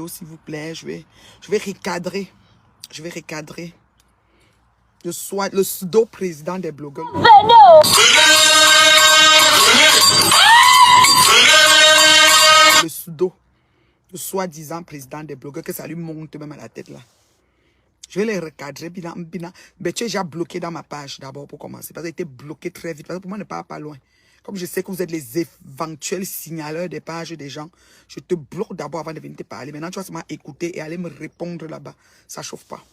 S'il vous plaît, je vais recadrer. Je vais recadrer. Le pseudo-président des blogueurs. Le pseudo. Le soi-disant président des blogueurs, que ça lui monte même à la tête là. Je vais les recadrer. Mais tu es déjà bloqué dans ma page d'abord pour commencer. Parce que été bloqué très vite. Parce que pour moi, ne part pas loin. Comme je sais que vous êtes les éventuels signaleurs des pages des gens, je te bloque d'abord avant de venir te parler. Maintenant, tu vas seulement écouter et aller me répondre là-bas. Ça ne chauffe pas.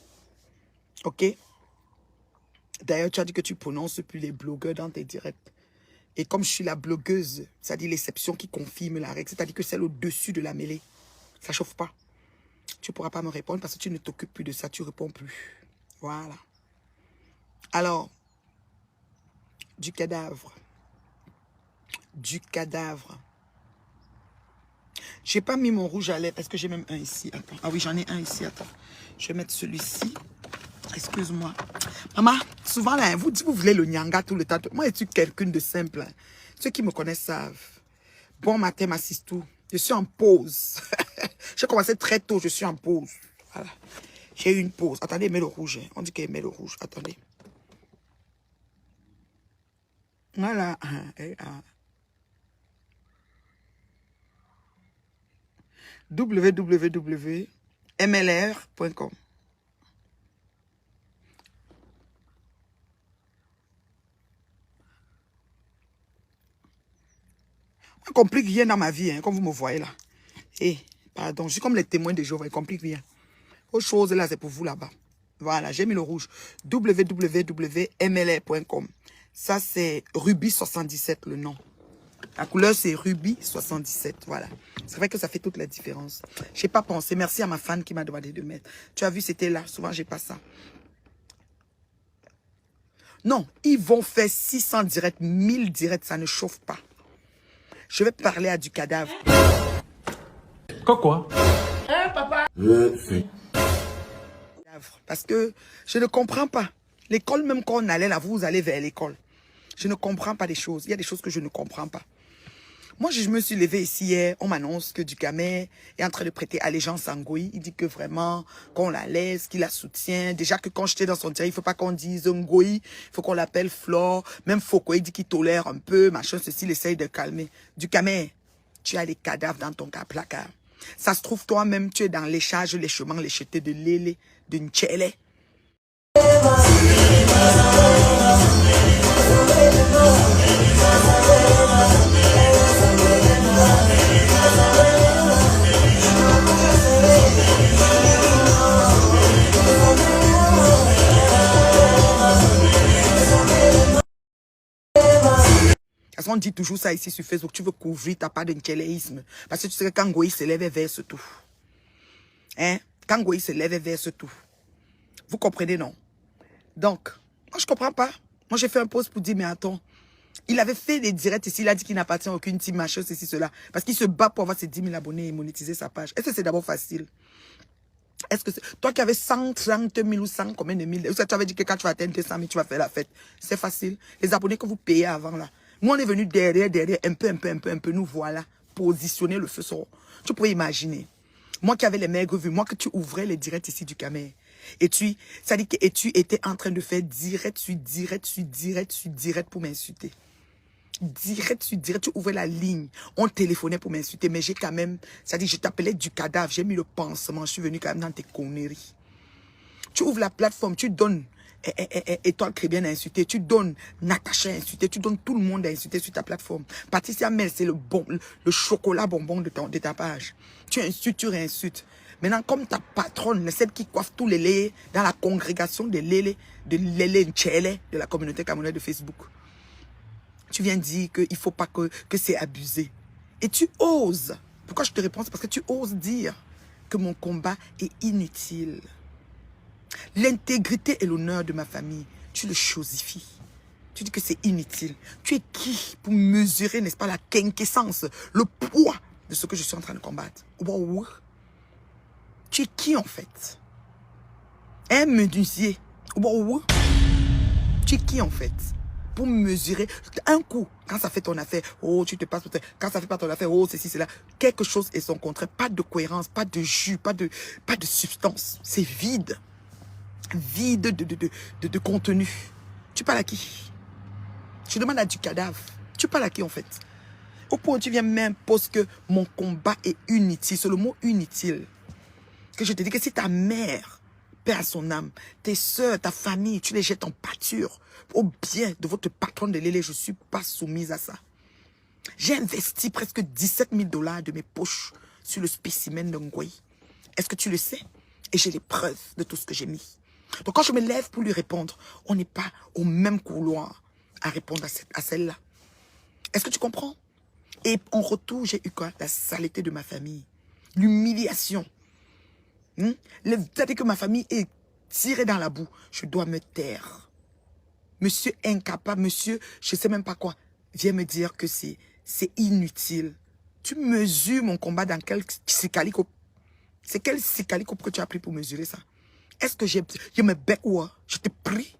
Ok? D'ailleurs, tu as dit que tu prononces plus les blogueurs dans tes directs. Et comme je suis la blogueuse, c'est-à-dire l'exception qui confirme la règle, c'est-à-dire que c'est au-dessus de la mêlée. Ça ne chauffe pas. Tu ne pourras pas me répondre parce que tu ne t'occupes plus de ça, tu ne réponds plus. Voilà. Alors, du cadavre. Du cadavre. J'ai pas mis mon rouge à lèvres. Est-ce que j'ai même un ici? Attends. Ah oui, j'en ai un ici. Attends. Je vais mettre celui-ci. Excuse-moi. Maman, souvent là, vous voulez le nyanga tout le temps. Moi, je suis quelqu'un de simple. Hein. Ceux qui me connaissent savent. Bon matin, ma sistou. Je suis en pause. J'ai commencé très tôt, je suis en pause. Voilà. J'ai eu une pause. Attendez, mets le rouge. Hein. On dit qu'elle met le rouge. Attendez. Voilà. www.mlr.com. Je ne complique rien dans ma vie, hein, comme vous me voyez là. Eh, pardon, je suis comme les témoins de Jéhovah, je ne complique rien. Autre chose là, c'est pour vous là-bas. Voilà, j'ai mis le rouge. www.mlr.com. Ça, c'est Ruby 77, le nom. La couleur, c'est Ruby 77. Voilà. C'est vrai que ça fait toute la différence. Je n'ai pas pensé. Merci à ma fan qui m'a demandé de mettre. Tu as vu, c'était là. Souvent, je n'ai pas ça. Non, ils vont faire 600 directs, 1000 directs. Ça ne chauffe pas. Je vais parler à du cadavre. Quoi? Hein, papa? Parce que je ne comprends pas. L'école, même quand on allait là, vous allez vers l'école. Je ne comprends pas des choses. Il y a des choses que je ne comprends pas. Moi, je me suis levée ici hier. On m'annonce que Ducamel est en train de prêter allégeance à Ngoï. Il dit que vraiment, qu'on la laisse, qu'il la soutient. Déjà que quand j'étais dans son direct, il ne faut pas qu'on dise Ngoï. Il faut qu'on l'appelle Flore. Même Foko, il dit qu'il tolère un peu. Machin, ceci, il essaye de calmer. Ducamel, tu as les cadavres dans ton placard. Ça se trouve, toi-même, tu es dans les charges, les chemins, les jetés de Lélé, de Nchele. Parce qu'on dit toujours ça ici sur Facebook, tu veux couvrir ta part de ncheléisme. Parce que tu sais que quand Ngoï se lève, elle verse tout. Hein? Quand Ngoï se lève, elle verse tout. Vous comprenez, non? Donc, moi, je comprends pas. Moi, j'ai fait un post pour dire, mais attends, il avait fait des directs ici, il a dit qu'il n'appartient à aucune team, machin, ceci, cela. Parce qu'il se bat pour avoir ses 10 000 abonnés et monétiser sa page. Est-ce que c'est d'abord facile? Est-ce que c'est... Toi qui avais 130 000 ou 100 combien de mille, tu avais dit que quand tu vas atteindre 200 000, tu vas faire la fête. C'est facile. Les abonnés que vous payez avant, là. Nous, on est venu derrière, un peu, nous voilà, positionner le feu sur. Tu pourrais imaginer. Moi qui avais les maigres vues, moi que tu ouvrais les directs ici du Camer. Et ça dit que tu étais en train de faire direct pour m'insulter. Direct, tu ouvrais la ligne. On téléphonait pour m'insulter, mais j'ai quand même, ça dit, je t'appelais du cadavre, j'ai mis le pansement, je suis venu quand même dans tes conneries. Tu ouvres la plateforme, tu donnes Étoile Crébienne à insulter, tu donnes Natacha à insulter, tu donnes tout le monde à insulter sur ta plateforme. Patricia Mel, c'est le chocolat bonbon de ta page. Tu insultes, tu réinsultes. Maintenant, comme ta patronne, celle qui coiffe tous les laits dans la congrégation de Lélé Nchele de la communauté camerounaise de Facebook, tu viens dire qu'il ne faut pas que c'est abusé. Et tu oses. Pourquoi je te réponds? C'est parce que tu oses dire que mon combat est inutile. L'intégrité et l'honneur de ma famille, tu le chosifies. Tu dis que c'est inutile. Tu es qui pour mesurer, n'est-ce pas, la quinquessence, le poids de ce que je suis en train de combattre? Tu es qui en fait? Un menuisier? Tu es qui en fait? pour mesurer un coup. Quand ça fait ton affaire, oh, tu te passes. Quand ça fait pas ton affaire, oh, ceci, cela. Quelque chose et son contraire. Pas de cohérence, pas de jus, pas de substance. C'est vide. Vide de contenu. Tu parles à qui? Tu demandes à du cadavre. Tu parles à qui en fait? Au point où tu viens m'imposer que mon combat est inutile. C'est le mot inutile. Que je te dis que si ta mère, paix à son âme, tes soeurs, ta famille, tu les jettes en pâture au bien de votre patron de Lélé, je ne suis pas soumise à ça. J'ai investi presque 17 000 $ de mes poches sur le spécimen de Ngoï. Est-ce que tu le sais? Et j'ai les preuves de tout ce que j'ai mis. Donc quand je me lève pour lui répondre, on n'est pas au même couloir à répondre à celle-là. Est-ce que tu comprends? Et en retour, j'ai eu quoi? La saleté de ma famille. L'humiliation. C'est-à-dire que ma famille est tirée dans la boue. Je dois me taire. Monsieur incapable, monsieur, je ne sais même pas quoi, vient me dire que c'est inutile. Tu mesures mon combat dans quel cicalico? C'est quel cicalico que tu as pris pour mesurer ça? Est-ce que je me bec ou je te prie?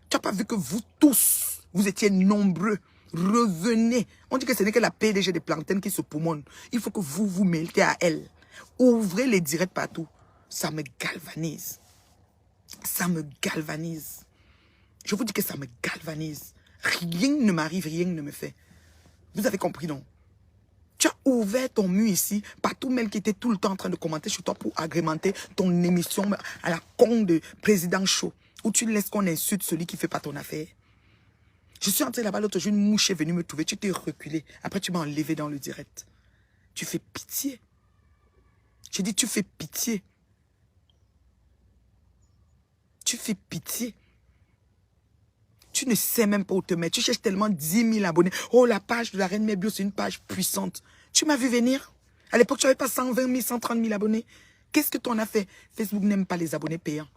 Tu n'as pas vu que vous tous, vous étiez nombreux. Revenez. On dit que ce n'est que la PDG des plantaines qui se poumonne. Il faut que vous vous mêlez à elle. Ouvrez les directs partout. Ça me galvanise. Ça me galvanise. Je vous dis que ça me galvanise. Rien ne m'arrive, rien ne me fait. Vous avez compris, non? Tu as ouvert ton mur ici, par tout mail qui était tout le temps en train de commenter sur toi pour agrémenter ton émission à la con de président chaud, où tu laisses qu'on insulte celui qui ne fait pas ton affaire. Je suis entré là-bas l'autre jour, une mouche est venue me trouver, tu t'es reculé. Après, tu m'as enlevé dans le direct. Tu fais pitié. J'ai dit, tu fais pitié. Tu fais pitié. Tu ne sais même pas où te mettre. Tu cherches tellement 10 000 abonnés. Oh, la page de la Reine Mère Bio, c'est une page puissante. Tu m'as vu venir. À l'époque, tu n'avais pas 120 000, 130 000 abonnés. Qu'est-ce que tu en as fait? Facebook n'aime pas les abonnés payants.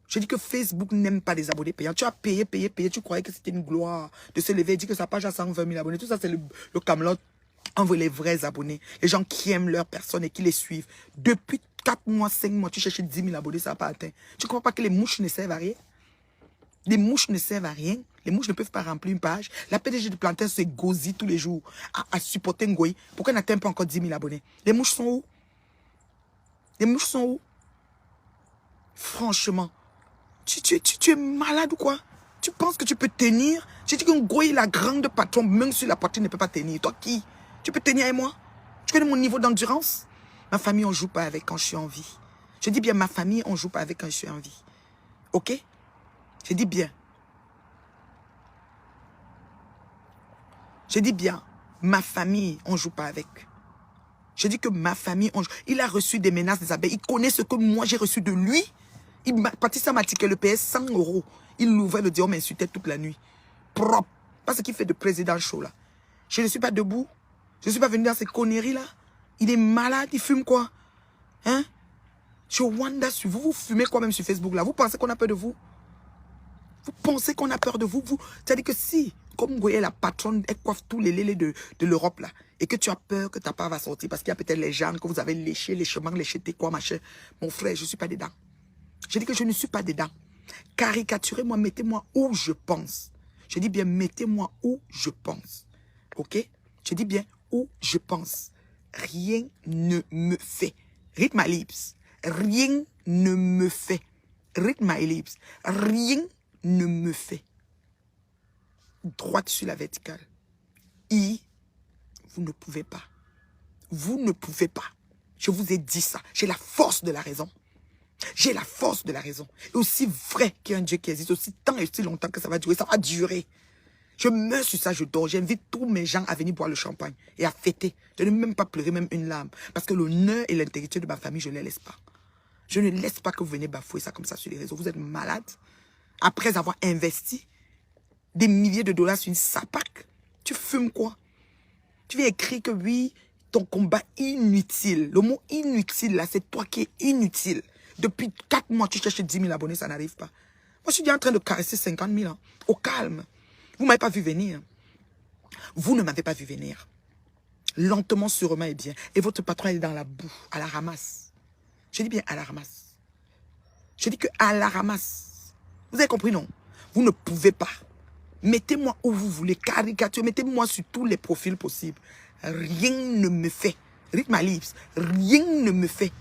Je dis que Facebook n'aime pas les abonnés payants. Tu as payé. Tu croyais que c'était une gloire de se lever et dire que sa page a 120 000 abonnés. Tout ça, c'est le Camelot. Envoie les vrais abonnés. Les gens qui aiment leur personne et qui les suivent. Depuis 4 mois, 5 mois, tu cherchais 10 000 abonnés, ça n'a pas atteint. Tu ne crois pas que les mouches ne servent à rien? Les mouches ne servent à rien. Les mouches ne peuvent pas remplir une page. La PDG de Plantain se gosille tous les jours à supporter Ngoï. Pourquoi elle n'atteint pas encore 10 000 abonnés? Les mouches sont où? Les mouches sont où? Franchement, tu es malade ou quoi? Tu penses que tu peux tenir? J'ai dit que Ngoï, la grande patron, même sur la poitrine, ne peut pas tenir. Toi qui? Tu peux tenir avec moi? Tu connais mon niveau d'endurance? Ma famille, on ne joue pas avec quand je suis en vie. Je dis bien, ma famille, on ne joue pas avec quand je suis en vie. Ok? Je dis bien. Je dis bien, ma famille, on ne joue pas avec. Je dis que ma famille, il a reçu des menaces des abeilles. Il connaît ce que moi j'ai reçu de lui. Patricia m'a tiqué le PS 100 €. Il l'ouvrait le diable, m'insultait toute la nuit. Propre. Pas ce qu'il fait de président chaud là. Je ne suis pas debout. Je ne suis pas venu dans ces conneries-là. Il est malade, il fume quoi? Hein? Je wonder sur vous. Vous fumez quoi même sur Facebook là? Vous pensez qu'on a peur de vous? Vous pensez qu'on a peur de vous? C'est-à-dire que si, comme vous voyez la patronne, elle coiffe tous les lélés de l'Europe là, et que tu as peur que ta part va sortir parce qu'il y a peut-être les gens que vous avez léchés, les chemins, léchés, tes quoi, machin. Mon frère, je ne suis pas dedans. Je dis que je ne suis pas dedans. Caricaturez-moi, mettez-moi où je pense. Je dis bien, mettez-moi où je pense. Ok? Je dis bien où je pense. Rien ne me fait. Read my lips. Rien ne me fait. Read my lips. Rien ne me fait. Droite sur la verticale. Vous ne pouvez pas. Vous ne pouvez pas. Je vous ai dit ça. J'ai la force de la raison. J'ai la force de la raison. Et aussi vrai qu'il y a un Dieu qui existe, aussi tant et aussi longtemps que ça va durer. Je meurs sur ça, je dors. J'invite tous mes gens à venir boire le champagne et à fêter. Je ne vais même pas pleurer même une larme. Parce que l'honneur et l'intégrité de ma famille, je ne les laisse pas. Je ne laisse pas que vous venez bafouer ça comme ça sur les réseaux. Vous êtes malade. Après avoir investi des milliers de dollars sur une sapac, tu fumes quoi? Tu viens écrire que oui, ton combat inutile. Le mot inutile, là, c'est toi qui es inutile. Depuis 4 mois, tu cherches 10 000 abonnés, ça n'arrive pas. Moi, je suis déjà en train de caresser 50 000 ans. Au calme. Vous ne m'avez pas vu venir. Vous ne m'avez pas vu venir. Lentement, sûrement et bien. Et votre patron est dans la boue, à la ramasse. Je dis bien à la ramasse. Je dis que à la ramasse. Vous avez compris, non? Vous ne pouvez pas. Mettez-moi où vous voulez, caricature, mettez-moi sur tous les profils possibles. Rien ne me fait. Read my lips. Rien ne me fait.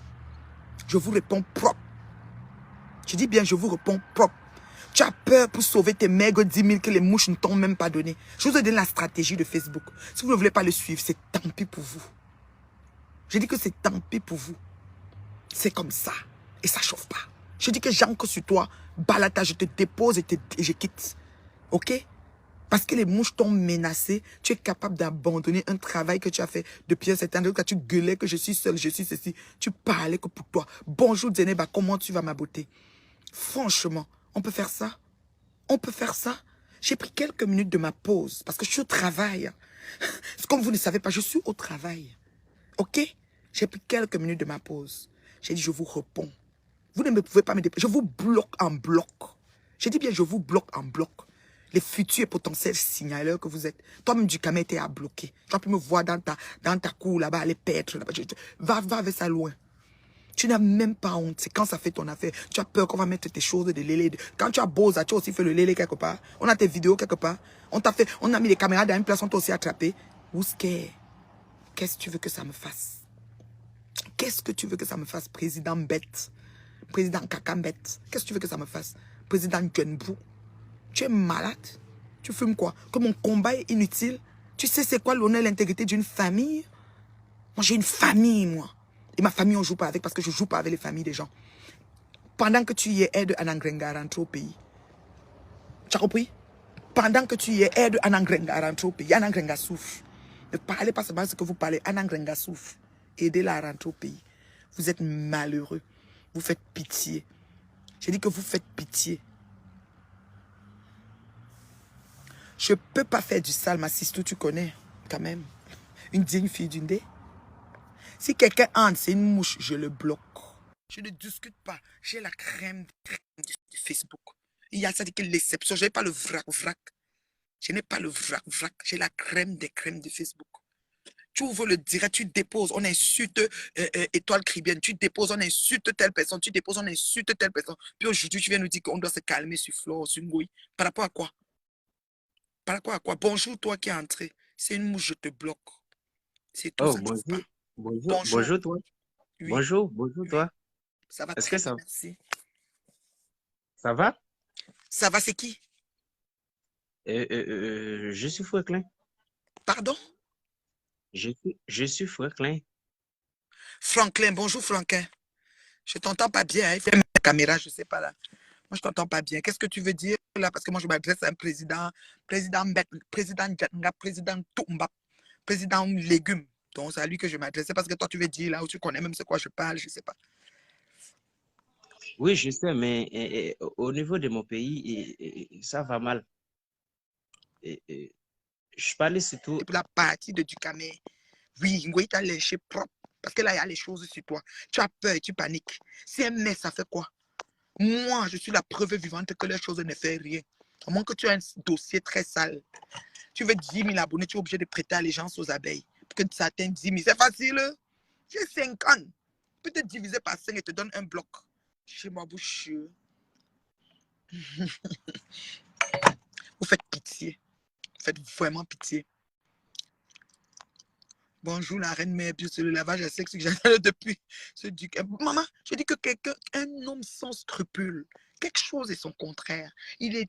Je vous réponds propre. Je dis bien, je vous réponds propre. Tu as peur pour sauver tes maigres 10 000 que les mouches ne t'ont même pas donné. Je vous ai donné la stratégie de Facebook. Si vous ne voulez pas le suivre, c'est tant pis pour vous. Je dis que c'est tant pis pour vous. C'est comme ça. Et ça ne chauffe pas. Je dis que j'ancre sur toi. Balata, je te dépose et je quitte. Ok? Parce que les mouches t'ont menacé, tu es capable d'abandonner un travail que tu as fait depuis un certain temps. Quand tu gueulais que je suis seul, je suis ceci, tu parlais que pour toi. Bonjour Zeneba, comment tu vas ma beauté? Franchement, on peut faire ça? On peut faire ça? J'ai pris quelques minutes de ma pause parce que je suis au travail. Comme vous ne savez pas, je suis au travail. Ok? J'ai pris quelques minutes de ma pause. J'ai dit, je vous réponds. Vous ne me pouvez pas me dépasser. Je vous bloque en bloc. J'ai dit bien, je vous bloque en bloc. Les futurs et potentiels signaleurs que vous êtes. Toi-même, du camé était à bloquer. Tu as pu me voir dans ta cour là-bas, aller paître là-bas. Va avec ça loin. Tu n'as même pas honte. C'est quand ça fait ton affaire. Tu as peur qu'on va mettre tes choses de lélé. Quand tu as beau, tu as aussi fait le lélé quelque part. On a tes vidéos quelque part. On a mis les caméras dans une place, on t'a aussi attrapé. Who's scared? Qu'est-ce que tu veux que ça me fasse? Qu'est-ce que tu veux que ça me fasse, président bête? Président Kakambette, qu'est-ce que tu veux que ça me fasse? Président Gunbou, tu es malade? Tu fumes quoi? Que mon combat est inutile? Tu sais c'est quoi l'honneur et l'intégrité d'une famille? Moi j'ai une famille, moi. Et ma famille on joue pas avec parce que je joue pas avec les familles des gens. Pendant que tu y es, aide Anangrenga à rentrer au pays. Tu as compris? Pendant que tu y es, aide Anangrenga à rentrer au pays. Anangrenga souffre. Ne parlez pas seulement ce que vous parlez. Anangrenga souffre. Aidez-la à rentrer au pays. Vous êtes malheureux. Vous faites pitié. J'ai dit que vous faites pitié. Je ne peux pas faire du sale, ma sister, tu connais, quand même. Une digne fille d'une dé. Si quelqu'un entre, c'est une mouche, je le bloque. Je ne discute pas. J'ai la crème du Facebook. Il y a ça dit que l'exception. Je n'ai pas le vrac. Je n'ai pas le vrac. J'ai la crème des crèmes de Facebook. Tu ouvres le direct, tu déposes, on insulte Étoile Cribienne, tu déposes, on insulte telle personne, tu déposes, on insulte telle personne. Puis aujourd'hui, tu viens nous dire qu'on doit se calmer sur Flore, sur Ngoï. Par rapport à quoi? Par rapport à quoi? Bonjour, toi qui es entré. C'est une mouche, je te bloque. C'est tout, Oh, ça ne chauffe pas. bonjour. Bonjour. Bonjour. Bonjour, toi. Oui, Bonjour, oui. toi. Ça va Est-ce très que bien, ça, merci. ça va? Ça va, c'est qui? Je suis Franklin. Pardon? Je suis Franklin. Franklin, bonjour Franklin. Je t'entends pas bien, hein. Il faut mettre la caméra, je sais pas là. Moi, je t'entends pas bien. Qu'est-ce que tu veux dire là? Parce que moi, je m'adresse à un président Mbek, président Jatnga, président Toumba, président Légumes. Donc, c'est à lui que je m'adresse. Parce que toi, tu veux dire là où tu connais même ce quoi je parle, je sais pas. Oui, je sais, mais au niveau de mon pays, ça va mal. Et, et, je parlais surtout. C'est pour la partie de Ducamé. Oui, Ngoï t'a léché propre. Parce que là, il y a les choses sur toi. Tu as peur et tu paniques. Si un mais, ça fait quoi? Moi, je suis la preuve vivante que les choses ne font rien. À moins que tu aies un dossier très sale. Tu veux 10 000 abonnés, tu es obligé de prêter allégeance aux abeilles. Pour que ça atteigne 10 000. C'est facile. J'ai 5 ans. Tu peux te diviser par 5 et te donne un bloc. Chez moi, vous chieux. Vous faites pitié. Vous faites vraiment pitié. Bonjour la reine mère, puis c'est le lavage à sexe que j'attends depuis ce duc. Maman, je dis que quelqu'un, un homme sans scrupules, quelque chose est son contraire. Il est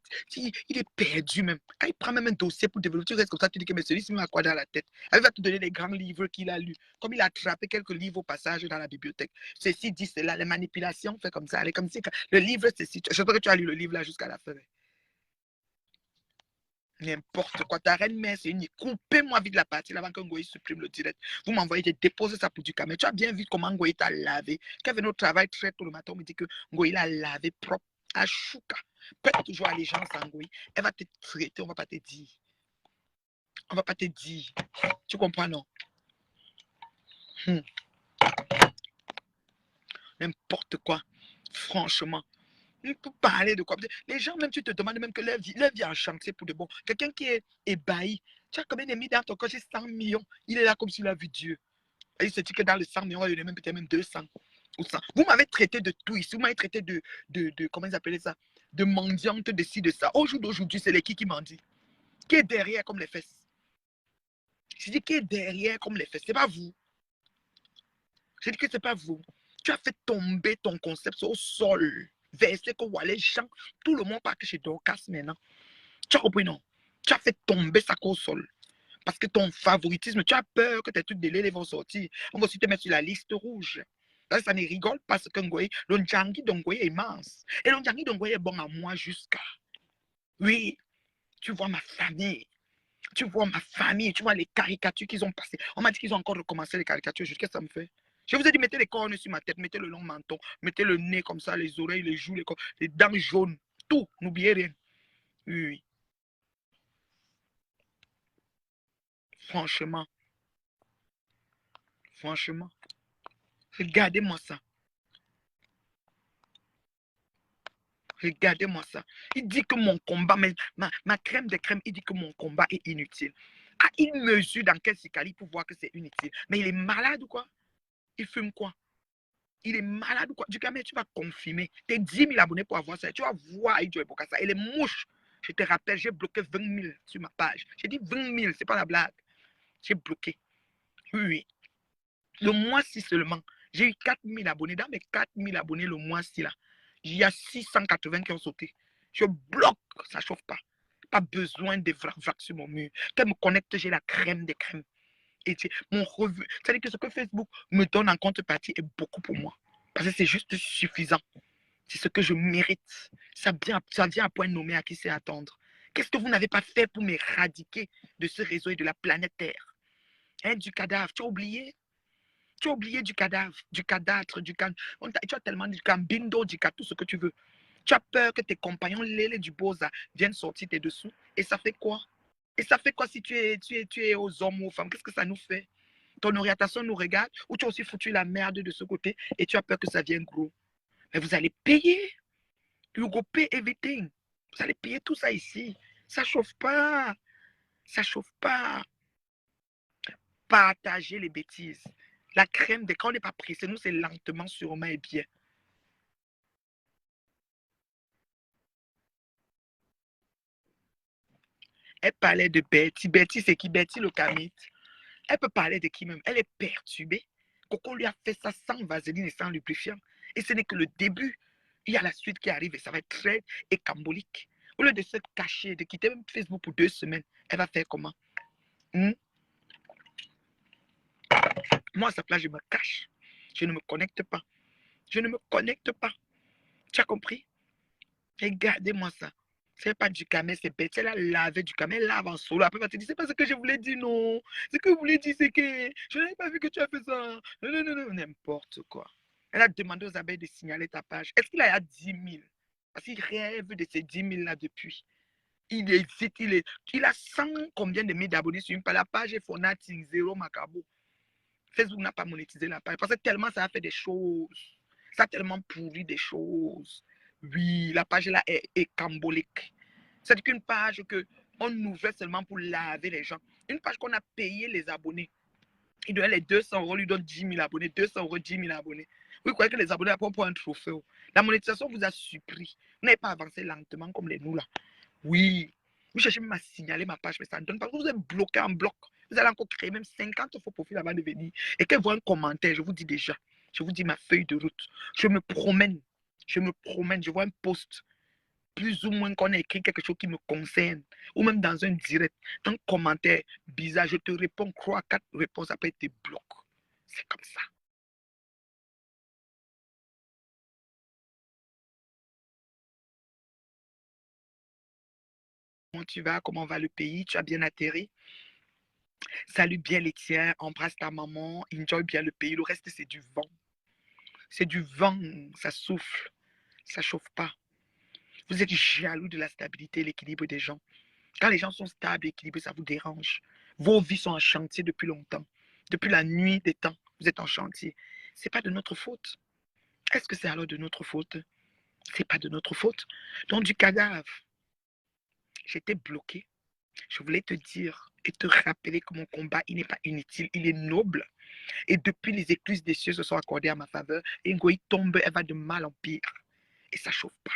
perdu même. Quand il prend même un dossier pour développer, tu restes comme ça, tu dis que mais celui-ci m'a quoi dans la tête. Il va te donner les grands livres qu'il a lus. Comme il a attrapé quelques livres au passage dans la bibliothèque. Ceci dit cela, les manipulations, fait comme ça. Elle est comme si le livre, c'est si. Je sais que tu as lu le livre là jusqu'à la fin. N'importe quoi. Ta reine mère, c'est unique. Coupez-moi vite la partie avant que Ngoï supprime le direct. Vous m'envoyez de déposer ça pour du camé. Tu as bien vu comment Ngoï t'a lavé. Quand venu au travail très tôt le matin, on me dit que Ngoï l'a lavé propre à chouka. Prête toujours allégeance à Ngoï. Elle va te traiter, on va pas te dire. On va pas te dire. Tu comprends, non? N'importe quoi. Franchement. On peut parler de quoi? Les gens, même, tu te demandes même que leur vie en chantier pour de bon. Quelqu'un qui est ébahi. Tu as combien d'ennemis dans ton corps? J'ai 100 millions. Il est là comme s'il a vu Dieu. Et il se dit que dans les 100 millions, il y en a même peut-être même 200 ou 100. Vous m'avez traité de tout ici. Vous m'avez traité de comment ils appelaient ça? De mendiante, de ci, de ça. Au jour d'aujourd'hui, c'est les qui mendient? Qui est derrière comme les fesses? Je dis qui est derrière comme les fesses. C'est pas vous. Je dis que c'est pas vous. Tu as fait tomber ton concept au sol. Verser que voilà, les gens, tout le monde part que chez Dorcas maintenant. Tu as compris, non? Tu as fait tomber ça au sol. Parce que ton favoritisme, tu as peur que tes trucs de lait vont sortir. On va aussi te mettre sur la liste rouge. Là, ça ne rigole parce que le Ndjangi d'Ongoye est mince. Et le Ndjangi d'Ongoye est bon à moi jusqu'à. Oui, tu vois ma famille. Tu vois ma famille. Tu vois les caricatures qu'ils ont passées. On m'a dit qu'ils ont encore recommencé les caricatures. Qu'est-ce que ça me fait? Je vous ai dit, mettez les cornes sur ma tête, mettez le long menton, mettez le nez comme ça, les oreilles, les joues, les dents jaunes. Tout, n'oubliez rien. Oui, oui. Franchement, franchement, regardez-moi ça. Regardez-moi ça. Il dit que mon combat, ma crème de crème, il dit que mon combat est inutile. Ah, il mesure dans quel cicali pour voir que c'est inutile. Mais il est malade ou quoi? Il fume quoi? Il est malade ou quoi? Du coup, mais tu vas confirmer. T'es 10 000 abonnés pour avoir ça. Tu vas voir Ijo Ebokassa. Et les mouches, je te rappelle, j'ai bloqué 20 000 sur ma page. J'ai dit 20 000, c'est pas la blague. J'ai bloqué. Oui, oui. Le mois-ci seulement, j'ai eu 4 000 abonnés. Dans mes 4 000 abonnés le mois-ci, là, il y a 680 qui ont sauté. Je bloque, ça ne chauffe pas. Pas besoin de vrac sur mon mur. Qu'elle me connecte, j'ai la crème des crèmes. Et mon revue, c'est-à-dire que ce que Facebook me donne en contrepartie est beaucoup pour moi. Parce que c'est juste suffisant. C'est ce que je mérite. Ça vient à point nommé à qui c'est attendre. Qu'est-ce que vous n'avez pas fait pour m'éradiquer de ce réseau et de la planète Terre? Hein, du cadavre, tu as oublié? Tu as oublié du cadavre, du cadavre, tu as tellement du cambindo, du tout ce que tu veux. Tu as peur que tes compagnons lélés du Boza viennent sortir tes dessous. Et ça fait quoi? Et ça fait quoi si tu es aux hommes ou aux femmes? Qu'est-ce que ça nous fait? Ton orientation nous regarde ou tu as aussi foutu la merde de ce côté et tu as peur que ça vienne gros. Mais vous allez payer. You go pay everything. Vous allez payer tout ça ici. Ça chauffe pas. Ça chauffe pas. Partagez les bêtises. La crème, quand on n'est pas pressé, nous, c'est lentement, sûrement et bien. Elle parlait de Betty. Betty, c'est qui? Betty le Kamit. Elle peut parler de qui même? Elle est perturbée. Coco lui a fait ça sans vaseline et sans lubrifiant. Et ce n'est que le début. Il y a la suite qui arrive et ça va être très écambolique. Au lieu de se cacher, de quitter même Facebook pour 2 semaines, elle va faire comment? Moi, à sa place, je me cache. Je ne me connecte pas. Je ne me connecte pas. Tu as compris? Regardez-moi ça. C'est pas du camel, c'est bête. Elle a lavé du camel, elle lave en solo. Après, elle va te dire, c'est pas ce que je voulais dire, non. Ce que je voulais dire, c'est que je n'avais pas vu que tu as fait ça. Non, non, non, non, n'importe quoi. Elle a demandé aux abeilles de signaler ta page. Est-ce qu'il a 10 000? Parce qu'il rêve de ces 10 000 là depuis. Il hésite, il a 100 combien de milliers d'abonnés sur une page. La page est Fonating, zéro macabo. Facebook n'a pas monétisé la page parce que tellement ça a fait des choses. Ça a tellement pourri des choses. Oui, la page là est cambolique. C'est qu'une page qu'on ouvrait seulement pour laver les gens. Une page qu'on a payé les abonnés. Il donnait les 200 €, lui donne 10 000 abonnés. 200 €, 10 000 abonnés. Vous croyez que les abonnés n'ont pas un trophée? La monétisation vous a surpris. Vous n'avez pas avancé lentement comme les nous là. Oui. Vous cherchez même à signaler ma page, mais ça ne donne pas. Vous êtes bloqué en bloc. Vous allez encore créer même 50 faux profils avant de venir. Et qu'elle voit un commentaire, je vous dis déjà. Je vous dis ma feuille de route. Je me promène. Je vois un post. Plus ou moins qu'on a écrit quelque chose qui me concerne. Ou même dans un direct. Un commentaire bizarre. Je te réponds 3, 4 réponses. Après, tu bloques. C'est comme ça. Comment tu vas? Comment va le pays? Tu as bien atterri? Salut bien les tiens, embrasse ta maman, enjoy bien le pays. Le reste, c'est du vent. C'est du vent, ça souffle, ça chauffe pas. Vous êtes jaloux de la stabilité et l'équilibre des gens. Quand les gens sont stables et équilibrés, ça vous dérange. Vos vies sont en chantier depuis longtemps. Depuis la nuit des temps, vous êtes en chantier. C'est pas de notre faute. Est-ce que c'est alors de notre faute? C'est pas de notre faute. Donc du cadavre, j'étais bloqué. Je voulais te dire et te rappeler que mon combat, il n'est pas inutile, il est noble. Et depuis, les écluses des cieux se sont accordées à ma faveur. Et Ngoï tombe, elle va de mal en pire. Et ça ne chauffe pas.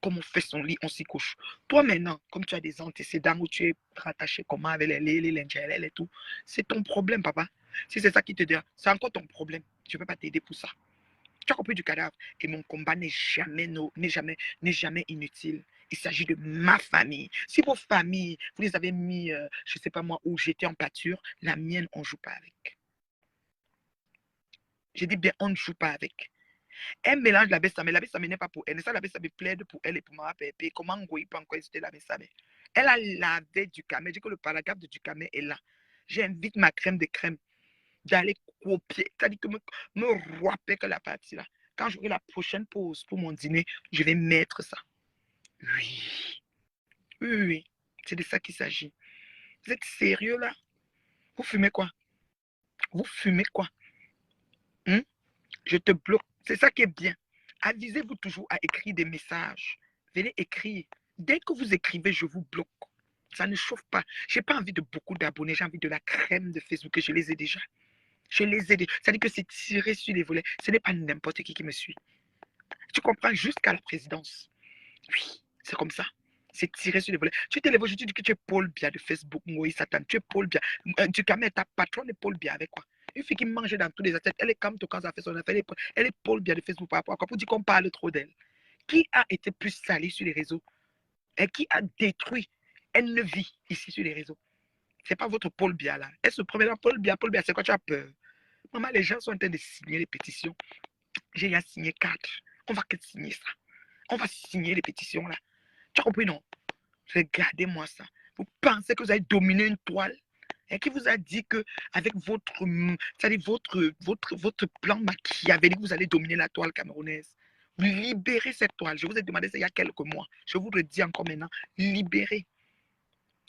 Comme on fait son lit, on s'y couche. Toi maintenant, comme tu as des antécédents où tu es rattaché comment avec les lingettes et tout, c'est ton problème, papa. Si c'est ça qui te dit, c'est encore ton problème. Je ne peux pas t'aider pour ça. Tu as compris du cadavre. Et mon combat n'est jamais inutile. Il s'agit de ma famille. Si vos familles, vous les avez mis, je ne sais pas moi, où j'étais en pâture, la mienne, on ne joue pas avec. J'ai dit bien, on ne joue pas avec. Elle mélange la Bessame. La Bessame n'est pas pour elle. Ça, la Bessame plaide pour elle et pour ma pépé. Comment Ngoï peut encore insulter la Bessame? Elle a lavé du camé. Dit que le paragraphe de du camé est là. J'invite ma crème de crème d'aller copier. C'est-à-dire que me roiper que la partie là. Quand j'aurai la prochaine pause pour mon dîner, je vais mettre ça. Oui. Oui, oui, oui. C'est de ça qu'il s'agit. Vous êtes sérieux là? Vous fumez quoi? Vous fumez quoi? Hein? Je te bloque. C'est ça qui est bien. Avisez-vous toujours à écrire des messages. Venez écrire. Dès que vous écrivez, je vous bloque. Ça ne chauffe pas. Je n'ai pas envie de beaucoup d'abonnés. J'ai envie de la crème de Facebook. Je les ai déjà. Je les ai déjà. Ça dit que c'est tiré sur les volets. Ce n'est pas n'importe qui me suit. Tu comprends? Jusqu'à la présidence. Oui, c'est comme ça. C'est tiré sur les volets. Tu te lèves aujourd'hui, tu dis que tu es Paul Biya de Facebook. Oui, Satan. Tu es Paul Biya. Tu camères ta patronne est Paul Biya avec quoi? Une fille qui mange dans tous les assiettes. Elle est comme quand ça fait son affaire. Elle est Paul Biya de Facebook par rapport à quoi? Pour dire qu'on parle trop d'elle. Qui a été plus salé sur les réseaux? Et qui a détruit? Elle ne vit ici sur les réseaux. Ce n'est pas votre Paul Biya là. Elle se promène dans Paul Biya. Paul Biya, c'est quoi? Tu as peur? Maman, les gens sont en train de signer les pétitions. J'ai déjà signé 4. On va que signer ça. On va signer les pétitions là. Tu as compris, non? Regardez-moi ça. Vous pensez que vous avez dominé une toile? Et qui vous a dit que avec votre plan machiavélique, vous allez dominer la toile camerounaise? Libérez cette toile. Je vous ai demandé ça il y a quelques mois. Je vous le dis encore maintenant. Libérez.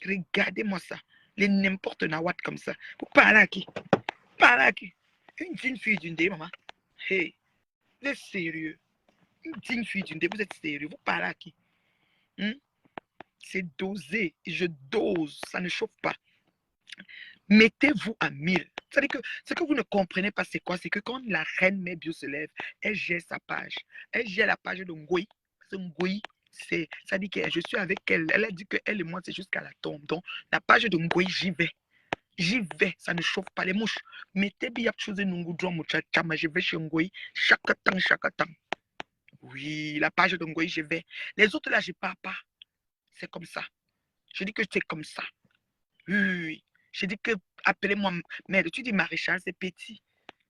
Regardez-moi ça. Les n'importe nawat comme ça. Vous parlez à qui? Parlez à qui? Une digne fille d'une dé, maman. Hey, vous êtes sérieux? Une digne fille d'une dé, vous êtes sérieux? Vous parlez à qui? C'est dosé. Je dose. Ça ne chauffe pas. Mettez-vous à 1000. C'est-à-dire que ce que vous ne comprenez pas, c'est quoi? C'est que quand la reine Mébio se lève, elle gère sa page. Elle gère la page de Ngoï. Ngoï, ça dit que je suis avec elle. Elle a dit qu'elle et moi, c'est jusqu'à la tombe. Donc, la page de Ngoï, j'y vais. J'y vais. Ça ne chauffe pas les mouches. Mettez bien chose Nungoudron, Mouchachama. Je vais chez Ngoï chaque temps, chaque temps. Oui, la page de Ngoï, je vais. Les autres, là, je ne pars pas. C'est comme ça. Je dis que c'est comme ça. Oui. Je dis que, appelez-moi merde. Tu dis maréchal, c'est petit.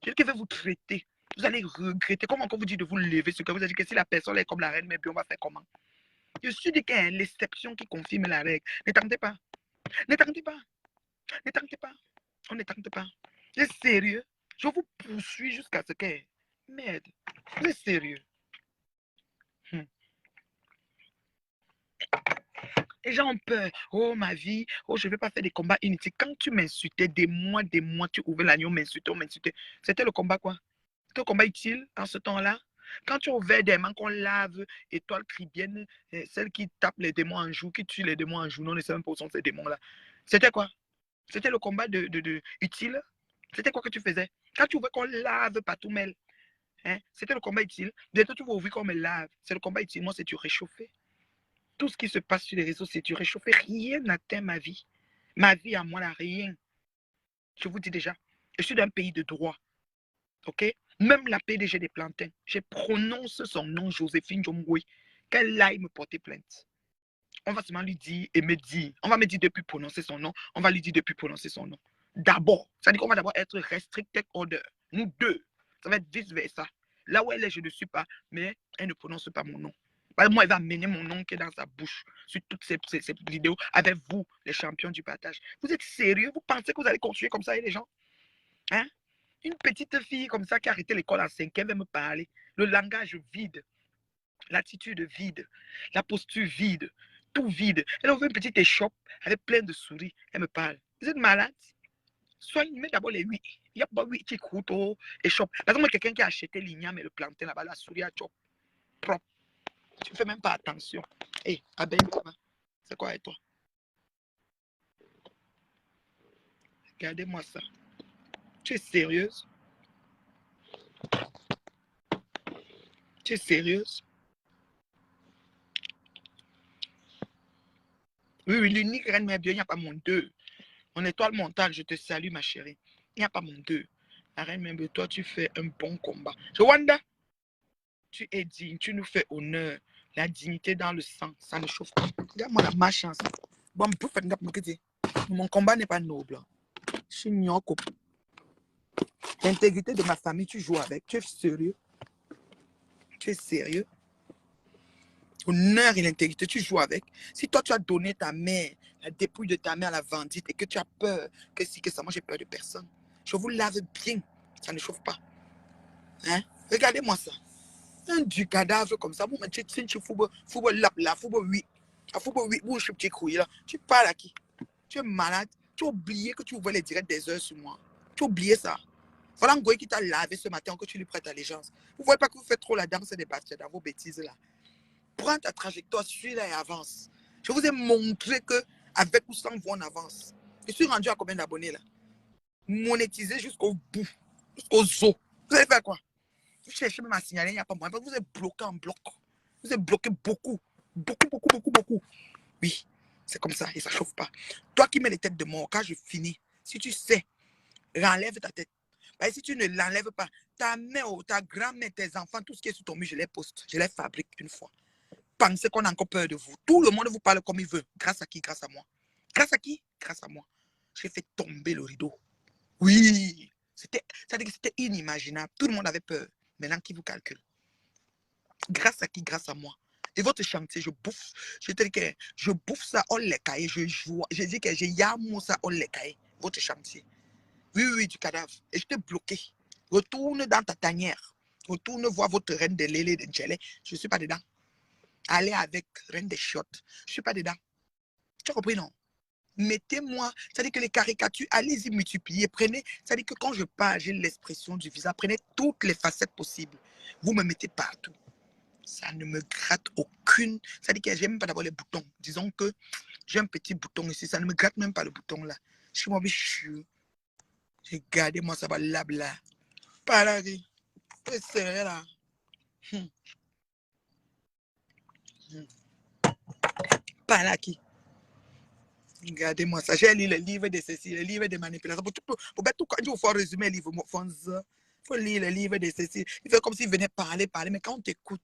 Je dis que je vais vous traiter. Vous allez regretter. Comment on vous dit de vous lever ce que vous avez dit que si la personne est comme la reine, mais puis on va faire comment? Je suis dit qu'il y a l'exception qui confirme la règle. Ne tentez pas. Ne tentez pas. Ne tentez pas. On ne tente pas. Vous êtes sérieux? Je vous poursuis jusqu'à ce que... Merde. Vous êtes sérieux? Les gens ont peur. Oh, ma vie. Oh, je ne vais pas faire des combats inutiles. Quand tu m'insultais, des mois, tu ouvrais l'agneau, m'insultais, on m'insultait. C'était le combat quoi? C'était un combat utile en ce temps-là. Quand tu ouvrais des mains qu'on lave, étoile cribienne, celle qui tape les démons en joue, qui tue les démons en joue, non, ne sait même pas où sont ces démons-là. C'était quoi? C'était le combat utile. C'était quoi que tu faisais? Quand tu ouvrais qu'on lave partout, Mel, hein? C'était le combat utile. Bientôt, tu vas ouvrir qu'on me lave. C'est le combat utile. Moi, c'est du réchauffé. Tout ce qui se passe sur les réseaux, c'est du réchauffé. Rien n'atteint ma vie. Ma vie à moi, là, rien. Je vous dis déjà, je suis d'un pays de droit. OK? Même la PDG des plantains, je prononce son nom, Joséphine Jomgoui, qu'elle aille me porter plainte. On va seulement lui dire et me dire. On va me dire depuis prononcer son nom. On va lui dire depuis prononcer son nom. D'abord, ça dit qu'on va d'abord être restricted order. Nous deux. Ça va être vice-versa. Là où elle est, je ne suis pas, mais elle ne prononce pas mon nom. Moi, elle va mener mon nom qui est dans sa bouche sur toutes ces vidéos avec vous, les champions du partage. Vous êtes sérieux? Vous pensez que vous allez continuer comme ça, les gens? Hein? Une petite fille comme ça qui a arrêté l'école en 5e va me parler. Le langage vide, l'attitude vide, la posture vide, tout vide. Elle ouvre une petite échoppe avec plein de souris. Elle me parle. Vous êtes malade? Soignez d'abord les 8. Il y a pas 8 qui coûtent échoppe. Par exemple, quelqu'un qui a acheté l'igname et le plantain là-bas, la souris à chop propre. Tu ne fais même pas attention. Hé, Aben, c'est quoi avec toi? Regardez-moi ça. Tu es sérieuse? Tu es sérieuse? Oui, oui, l'unique reine mère bien, il n'y a pas mon deux. Mon étoile montante, je te salue, ma chérie. Il n'y a pas mon deux. La reine mère bien, toi, tu fais un bon combat. Wanda, tu es digne, tu nous fais honneur. La dignité dans le sang, ça ne chauffe pas. Regarde-moi la malchance. Bon, mon combat n'est pas noble. Je suis nyoko. L'intégrité de ma famille, tu joues avec. Tu es sérieux? Tu es sérieux? Honneur et l'intégrité, tu joues avec. Si toi, tu as donné ta mère, la dépouille de ta mère à la vendite et que tu as peur, que si, que ça, moi, j'ai peur de personne. Je vous lave bien. Ça ne chauffe pas. Hein? Regardez-moi ça. Du cadavre comme ça. Tu parles à qui? Tu es malade. Tu as oublié que tu ouvrais les directs des heures sur moi. Tu as oublié ça. Voilà Ngoï qui t'a lavé ce matin, que tu lui prêtes allégeance. Vous ne voyez pas que vous faites trop la danse des bâtiments dans vos bêtises là. Prends ta trajectoire, suis-la et avance. Je vous ai montré que avec ou sans vous, on avance. Je suis rendu à combien d'abonnés là? Monétisé jusqu'au bout, jusqu'aux os. Vous allez faire quoi? Vous cherchez même à signaler, il n'y a pas moyen. Vous êtes bloqué en bloc. Vous êtes bloqué beaucoup. Beaucoup, beaucoup, beaucoup, beaucoup. Oui, c'est comme ça et ça ne chauffe pas. Toi qui mets les têtes de mort, quand je finis, si tu sais, enlève ta tête. Parce que si tu ne l'enlèves pas, ta mère, ta grand-mère, tes enfants, tout ce qui est sur ton mur, je les poste. Je les fabrique une fois. Pensez qu'on a encore peur de vous. Tout le monde vous parle comme il veut. Grâce à qui? Grâce à moi. Grâce à qui? Grâce à moi. J'ai fait tomber le rideau. Oui. C'était inimaginable. Tout le monde avait peur. Maintenant, qui vous calcule? Grâce à qui? Grâce à moi. Et votre chantier, je bouffe. Je te dis que je bouffe ça, on les caille. Je dis que j'ai yamou ça, on les caille. Votre chantier. Oui, oui, du cadavre. Et je t'ai bloqué. Retourne dans ta tanière. Retourne voir votre reine de Lélé de Ndjelé. Je ne suis pas dedans. Allez avec reine des chiottes. Je ne suis pas dedans. Tu as compris, non? Mettez-moi, c'est-à-dire que les caricatures, allez-y multiplier. Prenez, c'est-à-dire que quand je parle, j'ai l'expression du visage. Prenez toutes les facettes possibles. Vous me mettez partout. Ça ne me gratte aucune. C'est-à-dire que j'aime pas d'abord les boutons. Disons que j'ai un petit bouton ici. Ça ne me gratte même pas le bouton là. Je suis moi, regardez-moi ça va là, là. Pas là, c'est serré là. Pas là qui. Regardez-moi ça. J'ai lu le livre de ceci, le livre de manipulation. Pour tout, il faut résumer le livre. Il faut lire le livre de ceci. Il fait comme s'il venait parler. Mais quand on t'écoute,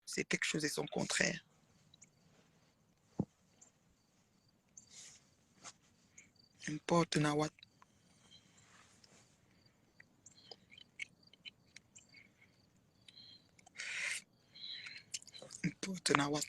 c'est quelque chose et son contraire. Importe na what. Importe na what.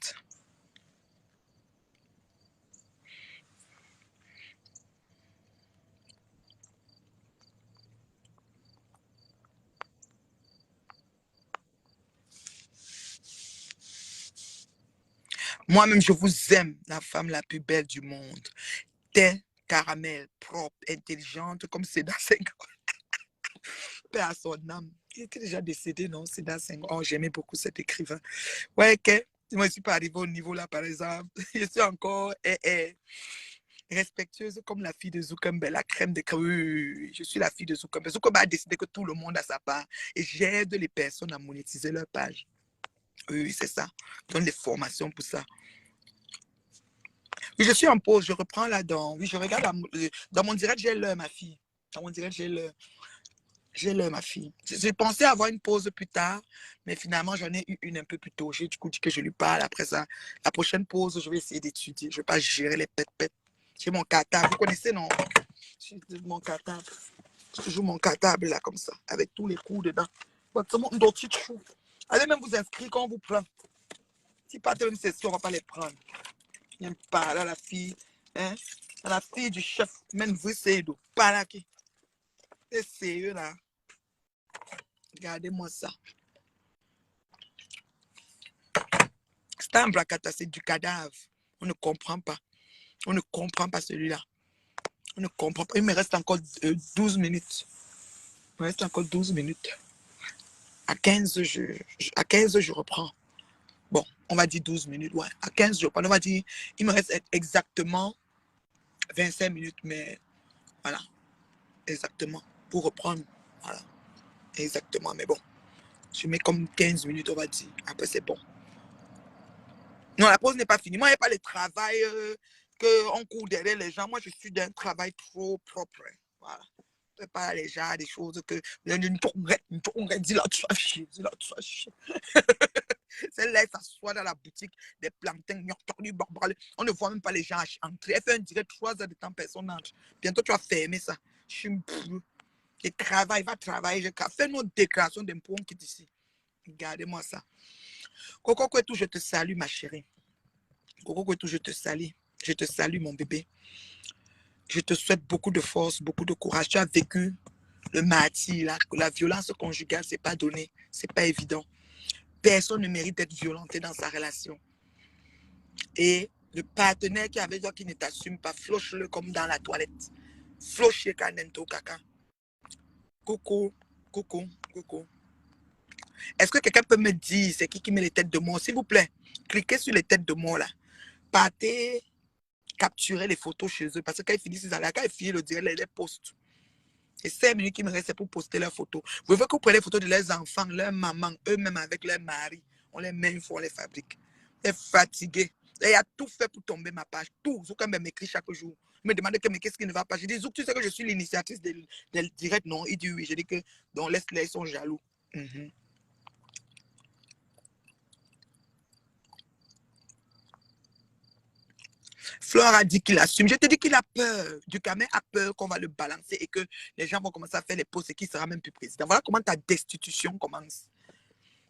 Moi-même, je vous aime, la femme la plus belle du monde. T'es caramel, propre, intelligente, comme Seda Senghor. Paix à son âme. Il était déjà décédé, non? Seda Senghor. Oh, j'aimais beaucoup cet écrivain. Ouais, que moi, je ne suis pas arrivée au niveau là, par exemple. Je suis encore respectueuse comme la fille de Zuckerberg, la crème de crème. Oui, je suis la fille de Zuckerberg. Zuckerberg a décidé que tout le monde a sa part. Et j'aide les personnes à monétiser leur page. Oui, c'est ça. Je donne des formations pour ça. Oui, je suis en pause, je reprends là-dedans. Oui, je regarde dans mon direct, j'ai l'heure, ma fille. Dans mon direct, j'ai l'heure. J'ai l'heure, ma fille. J'ai pensé avoir une pause plus tard, mais finalement, j'en ai eu une un peu plus tôt. J'ai du coup dit que je lui parle. Après ça, la prochaine pause, je vais essayer d'étudier. Je ne vais pas gérer les pètes-pètes. J'ai mon cartable. Vous connaissez, non? J'ai mon cartable. J'ai toujours mon cartable là, comme ça, avec tous les coups dedans. Allez même vous inscrire quand on vous prend. Si pas de une session, on ne va pas les prendre. Viens par là, la fille. Hein? La fille du chef, même vous, c'est d'où? Par là qui? C'est sérieux là. Regardez-moi ça. C'est un bracata, c'est du cadavre. On ne comprend pas. On ne comprend pas celui-là. On ne comprend pas. Il me reste encore 12 minutes. Il me reste encore 12 minutes. À 15, je reprends. Bon, on va dire 12 minutes. Ouais. À 15, je reprends. On va dire, il me reste exactement 25 minutes, mais voilà. Exactement. Pour reprendre. Voilà. Exactement. Mais bon. Je mets comme 15 minutes, on va dire. Après, c'est bon. Non, la pause n'est pas finie. Moi, il n'y a pas le travail qu'on court derrière les gens. Moi, je suis d'un travail trop propre. Voilà. Je ne fais pas les gens des choses que... Dis là, tu vas chier. Dis là, tu vas chier. Celle-là, elle s'assoit dans la boutique des plantains. On ne voit même pas les gens entrer. Elle fait un direct 3 heures de temps, personne n'entre. Bientôt, tu vas fermer ça. Je suis je travaille, va travailler. Fais nos déclarations d'impôts, on quitte ici. Regardez-moi ça. Coco Kwetu, je te salue, ma chérie. Coco Kwetu, je te salue. Je te salue, mon bébé. Je te souhaite beaucoup de force, beaucoup de courage. Tu as vécu le martyre, la violence conjugale, c'est pas donné. C'est pas évident. Personne ne mérite d'être violenté dans sa relation. Et le partenaire qui est avec toi qui ne t'assume pas, floche-le comme dans la toilette. Floche kanento kaka. Coucou, coucou, coucou. Est-ce que quelqu'un peut me dire c'est qui met les têtes de mort? S'il vous plaît, cliquez sur les têtes de mort là. Partez capturer les photos chez eux. Parce que quand ils finissent, quand ils finissent le direct, les postent. Et 5 minutes qui me restent, c'est pour poster leurs photos. Vous voulez que vous preniez les photos de leurs enfants, leurs mamans, eux-mêmes avec leurs maris. On les met une fois, on les fabrique. Ils sont fatigués. Et il a tout fait pour tomber ma page. Tout. Quand même m'écrit chaque jour. Il me demande mais qu'est-ce qui ne va pas. Je dis, Zouk, tu sais que je suis l'initiatrice del direct. Non, il dit oui. Je dis que donc laisse-les, ils sont jaloux. Flore a dit qu'il assume. Je te dis qu'il a peur. Ducamel a peur qu'on va le balancer et que les gens vont commencer à faire les posts et qu'il ne sera même plus président. Voilà comment ta destitution commence.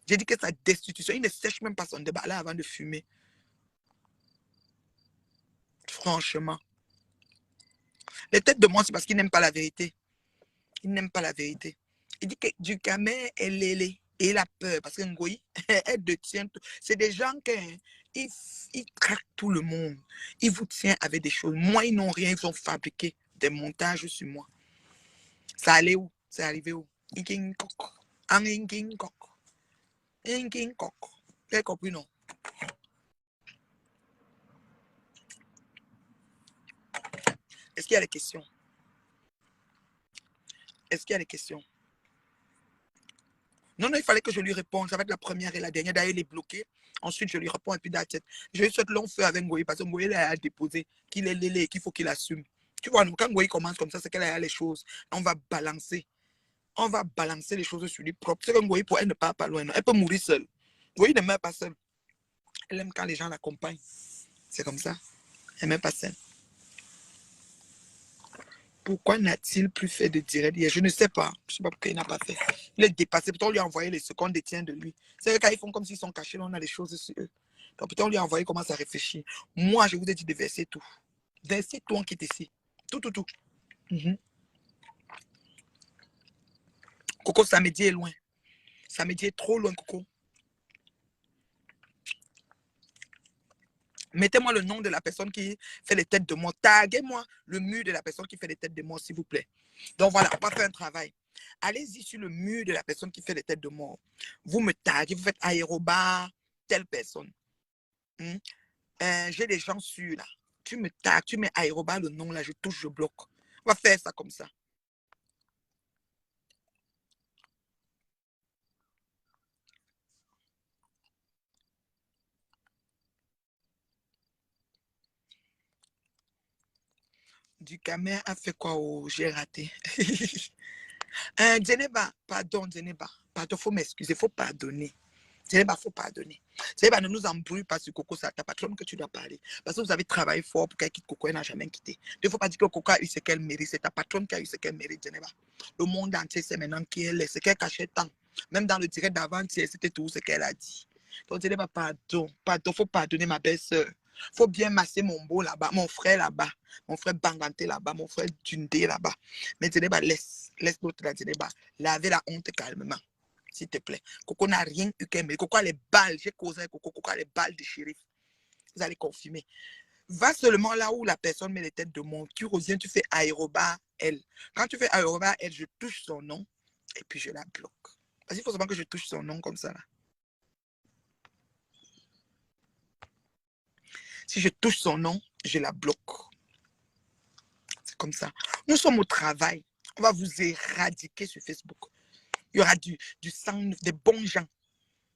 J'ai dit que sa destitution, il ne sèche même pas son débat là avant de fumer. Franchement. Les têtes de mort, c'est parce qu'il n'aime pas la vérité. Il n'aime pas la vérité. Il dit que Ducamel est lélé. Et il a peur parce que Ngoï, elle détient tout. C'est des gens qui ils traquent tout le monde. Ils vous tiennent avec des choses. Moi, ils n'ont rien. Ils ont fabriqué des montages sur moi. Ça allait où? C'est arrivé où? Inking coq. Inking coq. Inking coq. Vous avez compris, non? Est-ce qu'il y a des questions? Est-ce qu'il y a des questions? Non, il fallait que je lui réponde. Ça va être la première et la dernière. D'ailleurs, il est bloqué. Ensuite, je lui réponds et puis d'attitude. Je lui souhaite long feu avec Ngoï parce que Ngoï a déposé qu'il est lélé et qu'il faut qu'il assume. Tu vois, quand Ngoï commence comme ça, c'est qu'elle a les choses. On va balancer. On va balancer les choses sur lui propre. C'est que Ngoï, elle ne part pas loin. Non. Elle peut mourir seule. Ngoï ne meurt pas seule. Elle aime quand les gens l'accompagnent. C'est comme ça. Elle ne meurt pas seule. Pourquoi n'a-t-il plus fait de direct hier? Je ne sais pas. Je ne sais pas pourquoi il n'a pas fait. Il est dépassé. Peut-être on lui a envoyé les secondes détient de lui. C'est quand ils font comme s'ils sont cachés, là, on a des choses sur eux. Donc peut-être on lui a envoyé, commence à réfléchir. Moi, je vous ai dit de verser tout. Verser tout en quitte ici. Tout, tout, tout. Coco, samedi est loin. Samedi est trop loin, Coco. Mettez-moi le nom de la personne qui fait les têtes de mort. Taguez-moi le mur de la personne qui fait les têtes de mort, s'il vous plaît. Donc voilà, on va faire un travail. Allez-y sur le mur de la personne qui fait les têtes de mort. Vous me taguez, vous faites aérobat, telle personne. J'ai des gens sûrs là. Tu me tagues, tu mets aérobat, le nom là, je touche, je bloque. On va faire ça comme ça. Ducamel a fait quoi? Oh, j'ai raté. Djeneba, pardon, Djeneba. Pardon, il faut m'excuser, il faut pardonner. Djeneba, il faut pardonner. Djeneba, ne nous embrouille pas sur Coco, c'est ta patronne que tu dois parler. Parce que vous avez travaillé fort pour qu'elle quitte Coco, elle n'a jamais quitté. Il ne faut pas dire que Coco a eu ce qu'elle mérite, c'est ta patronne qui a eu ce qu'elle mérite, Djeneba. Le monde entier sait maintenant qui elle est, ce qu'elle cachait tant. Même dans le direct d'avant-hier, c'était tout ce qu'elle a dit. Donc, Djeneba, pardon, il faut pardonner ma belle-sœur. Il faut bien masser mon beau là-bas, mon frère là-bas, mon frère Banganté là-bas, mon frère Dundé là-bas. Mais Djeneba, laisse l'autre là, Djeneba. Lavez la honte calmement, s'il te plaît. Coco n'a rien eu qu'elle. Coco a les balles, j'ai causé avec Coco, Coco a les balles de shérif. Vous allez confirmer. Va seulement là où la personne met les têtes de monde. Tu reviens, tu fais aérobat elle. Quand tu fais aérobat elle, je touche son nom et puis je la bloque. Parce qu'il faut seulement que je touche son nom comme ça là. Si je touche son nom, je la bloque. C'est comme ça. Nous sommes au travail. On va vous éradiquer sur Facebook. Il y aura du sang, des bons gens.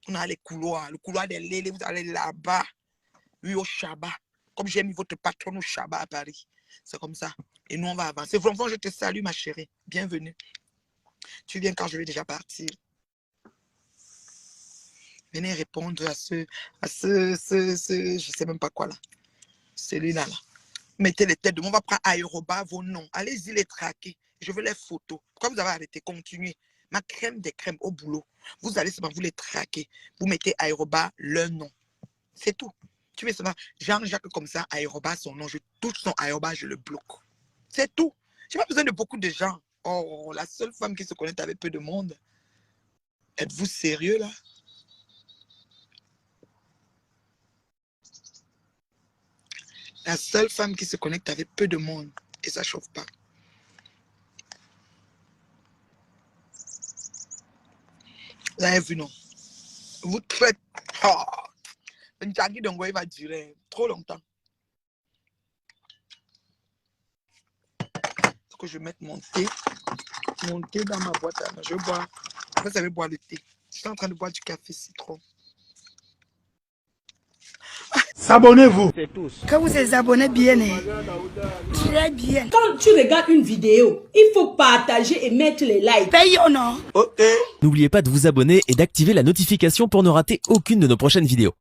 On a les couloirs. Le couloir des lélés, vous allez là-bas. Oui, au Shabbat. Comme j'ai mis votre patron au Chabat à Paris. C'est comme ça. Et nous, on va avancer. Vraiment, je te salue, ma chérie. Bienvenue. Tu viens quand je vais déjà partir. Venez répondre à ce, je sais même pas quoi là. Celui-là, là. Mettez les têtes de moi, on va prendre Aéroba, vos noms. Allez-y les traquer. Je veux les photos. Pourquoi vous avez arrêté? Continuez. Ma crème des crèmes au boulot. Vous allez seulement vous les traquer. Vous mettez Aéroba, leur nom. C'est tout. Tu veux seulement Jean-Jacques comme ça, Aéroba, son nom. Je touche son Aéroba, je le bloque. C'est tout. Je n'ai pas besoin de beaucoup de gens. Oh, la seule femme qui se connaît avec peu de monde. Êtes-vous sérieux là? La seule femme qui se connecte avec peu de monde. Et ça ne chauffe pas. Vous avez vu, non? Vous traitez. Oh. Le Ndjagi Dongo, il va durer trop longtemps. Il faut que je mette mon thé dans ma boîte à main. Je bois. Vous savez boire le thé. Je suis en train de boire du café citron. Abonnez-vous. Quand vous êtes abonnés bien, très bien. Quand tu regardes une vidéo, il faut partager et mettre les likes. Paye ou non? Ok. N'oubliez pas de vous abonner et d'activer la notification pour ne rater aucune de nos prochaines vidéos.